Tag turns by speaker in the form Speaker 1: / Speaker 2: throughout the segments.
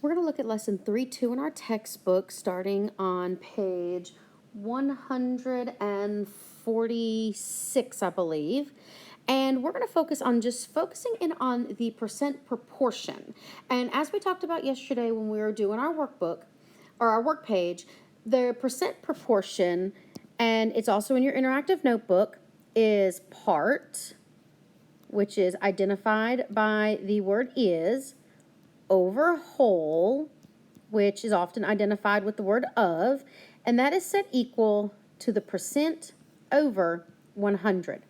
Speaker 1: We're going to look at lesson 3.2 in our textbook, starting on page 146, I believe. And we're going to focus on focusing in on the percent proportion. And as we talked about yesterday when we were doing our workbook, or our work page, the percent proportion, and it's also in your interactive notebook, is part, which is identified by the word is, over whole, which is often identified with the word of, and that is set equal to the percent over 100.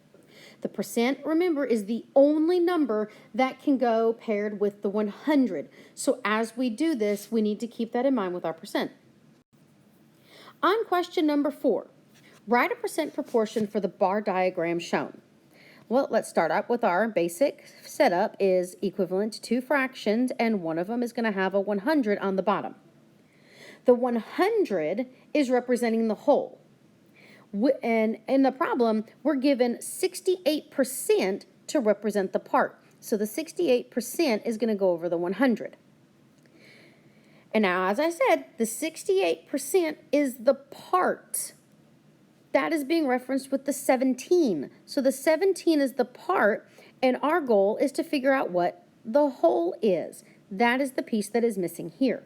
Speaker 1: The percent, remember, is the only number that can go paired with the 100. So as we do this, we need to keep that in mind with our percent. On question number 4, write a percent proportion for the bar diagram shown. Well, let's start out with our basic setup is equivalent to two fractions, and one of them is going to have a 100 on the bottom. The 100 is representing the whole. And in the problem, we're given 68% to represent the part. So the 68% is going to go over the 100. And now, as I said, the 68% is the part. That is being referenced with the 17. So the 17 is the part, and our goal is to figure out what the whole is. That is the piece that is missing here.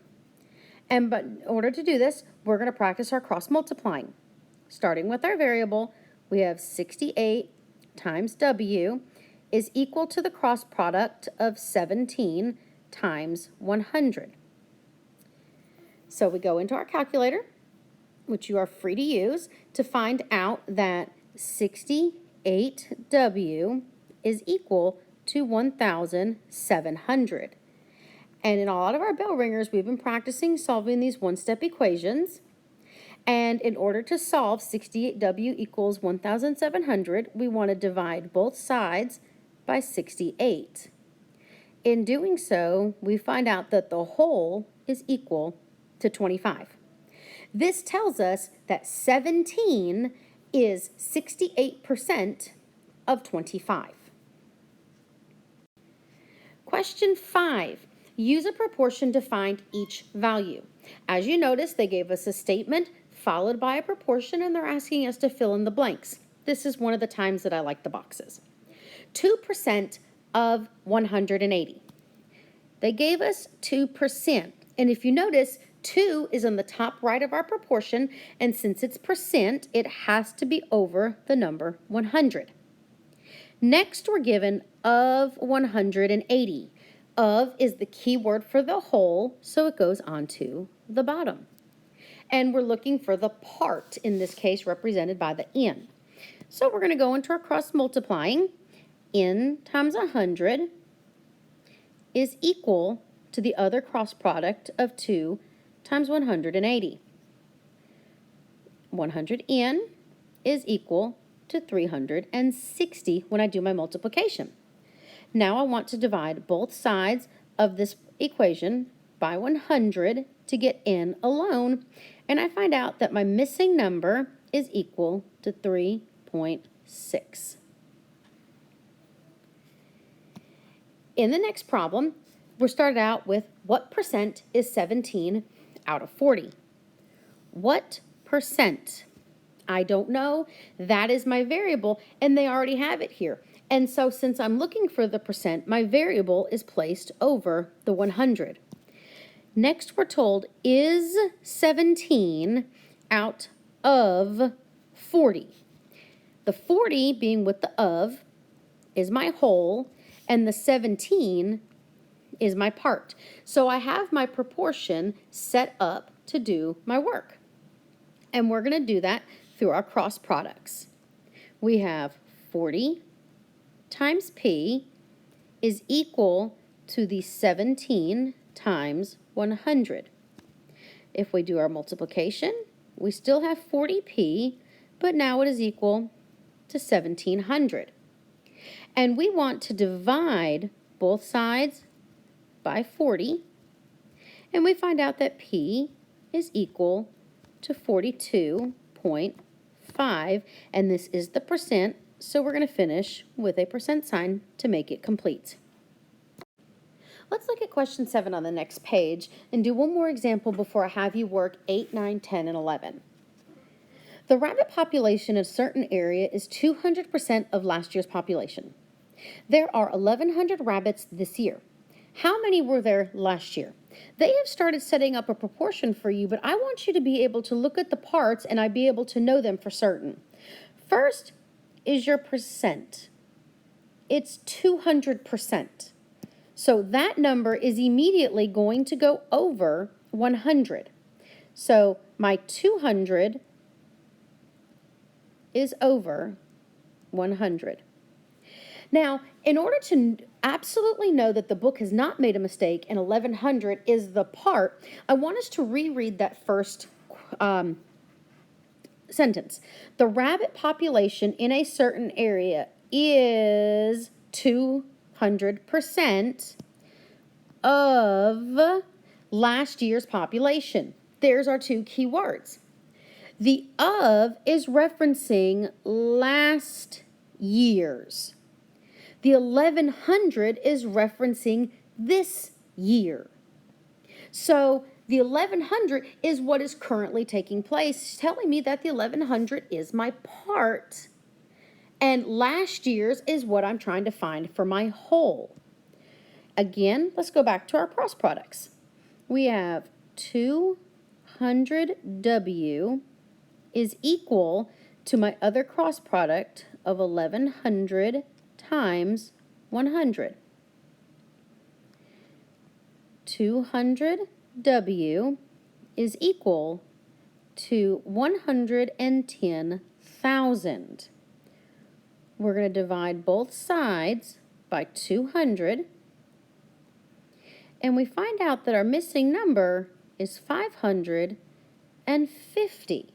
Speaker 1: But in order to do this, we're going to practice our cross multiplying. Starting with our variable, we have 68 times W is equal to the cross product of 17 times 100. So we go into our calculator, which you are free to use, to find out that 68W is equal to 1,700. And in a lot of our bell ringers, we've been practicing solving these one-step equations. And in order to solve 68W equals 1,700, we want to divide both sides by 68. In doing so, we find out that the whole is equal to 25. This tells us that 17 is 68% of 25. Question 5. Use a proportion to find each value. As you notice, they gave us a statement followed by a proportion, and they're asking us to fill in the blanks. This is one of the times that I like the boxes. 2% of 180. They gave us 2%, and if you notice, 2 is on the top right of our proportion, and since it's percent, it has to be over the number 100. Next, we're given of 180. Of is the key word for the whole, so it goes on to the bottom. And we're looking for the part, in this case represented by the n. So we're going to go into our cross multiplying. N times 100 is equal to the other cross product of 2 times 180. 100n is equal to 360 when I do my multiplication. Now I want to divide both sides of this equation by 100 to get n alone, and I find out that my missing number is equal to 3.6. In the next problem, we're started out with what percent is 17 out of 40? What percent? I don't know. That is my variable, and they already have it here. And so since I'm looking for the percent, my variable is placed over the 100. Next, we're told, is 17 out of 40? The 40, being with the of, is my whole, and the 17 is my part. So I have my proportion set up to do my work. And we're going to do that through our cross products. We have 40 times P is equal to the 17 times 100. If we do our multiplication, we still have 40P, but now it is equal to 1,700. And we want to divide both sides by 40, and we find out that P is equal to 42.5, and this is the percent, so we're going to finish with a percent sign to make it complete. Let's look at question 7 on the next page and do one more example before I have you work 8, 9, 10, and 11. The rabbit population in a certain area is 200% of last year's population. There are 1,100 rabbits this year. How many were there last year? They have started setting up a proportion for you, but I want you to be able to look at the parts and I'd be able to know them for certain. First is your percent. It's 200%. So that number is immediately going to go over 100. So my 200 is over 100. Now, in order to absolutely know that the book has not made a mistake and 1,100 is the part, I want us to reread that first sentence. The rabbit population in a certain area is 200% of last year's population. There's our two key words. The of is referencing last year's. The 1,100 is referencing this year. So the 1,100 is what is currently taking place, telling me that the 1,100 is my part. And last year's is what I'm trying to find for my whole. Again, let's go back to our cross products. We have 200W is equal to my other cross product of 1,100 times 100. 200W is equal to 110,000. We're going to divide both sides by 200. And we find out that our missing number is 550.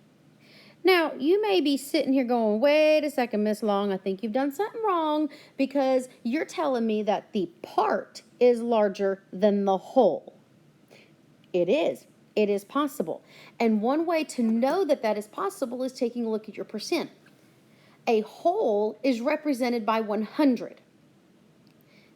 Speaker 1: Now, you may be sitting here going, wait a second, Miss Long, I think you've done something wrong because you're telling me that the part is larger than the whole. It is. It is possible. And one way to know that that is possible is taking a look at your percent. A whole is represented by 100.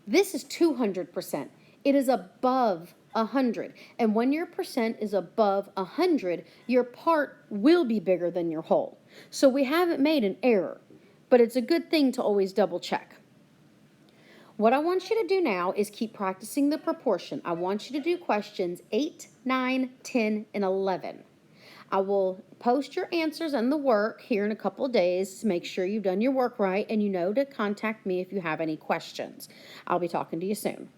Speaker 1: This is 200%. It is above 100. And when your percent is above 100, your part will be bigger than your whole. So we haven't made an error, but it's a good thing to always double check. What I want you to do now is keep practicing the proportion. I want you to do questions 8, 9, 10, and 11. I will post your answers and the work here in a couple of days to make sure you've done your work right and you know to contact me if you have any questions. I'll be talking to you soon.